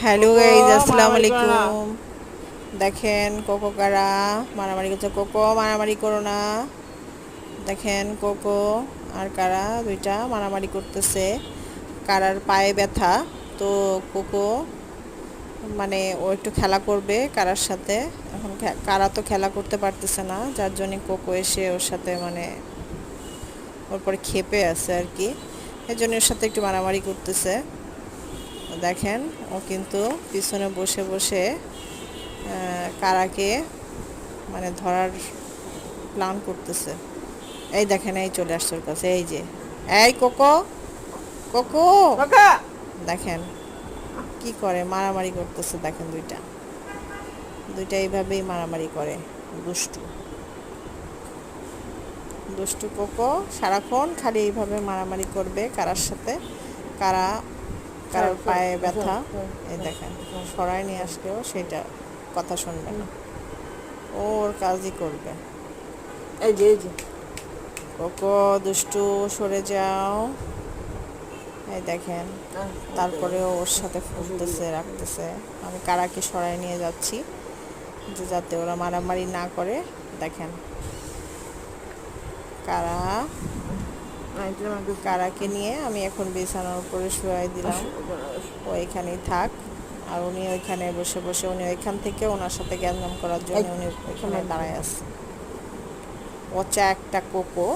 Hello guys, আসসালামু আলাইকুম। দেখেন কোকো কারা মারামারি করছে। কোকো, মারামারি করো না। দেখেন কোকো আর কারা দুইটা মারামারি করতেছে। কারার পায়ে ব্যথা, তো কোকো মানে ও একটু খেলা করবে কারার সাথে। এখন কারা তো খেলা করতে পারতেছে না, যার জন্য কোকো এসে ওর সাথে মানে ওর পরে ক্ষেপে আছে আর কি। এর জন্য ওর সাথে একটু মারামারি করতেছে। দেখেন ও কিন্তু পিছনে বসে বসে কারাকে মানে ধরার প্ল্যান করতেছে। এই দেখেন, এই চলে আসছে ওর কাছে, এই যে এই কোকো, কোকো দেখেন কি করে, মারামারি করতেছে। দেখেন দুইটা দুইটা এইভাবেই মারামারি করে। দুষ্টু দুষ্টু কোকো সারাক্ষণ খালি এইভাবে মারামারি করবে কারার সাথে। কারা কারোর পায়ে ব্যথা, এই দেখেন সরাই নিয়ে আসলেও সেটা কথা শুনবে না, ওর কাজই করবে। এই যে কোকো দুষ্টু, সরে যাও। এই দেখেন তারপরেও ওর সাথে ফুলতেছে, রাখতেছে। আমি কারাকে সরাই নিয়ে যাচ্ছি যে যাতে ওরা মারামারি না করে। দেখেন কারা কারাকে নিয়ে আমি এখন বিছানার উপরে শুয়াই দিলাম। ও এখানেই থাক, আর উনি ওইখানে বসে বসে উনি ওইখান থেকে ওনার সাথে জ্ঞানজাম করার জন্য উনি ওইখানে দাঁড়ায় আছে। ও একটা কোকো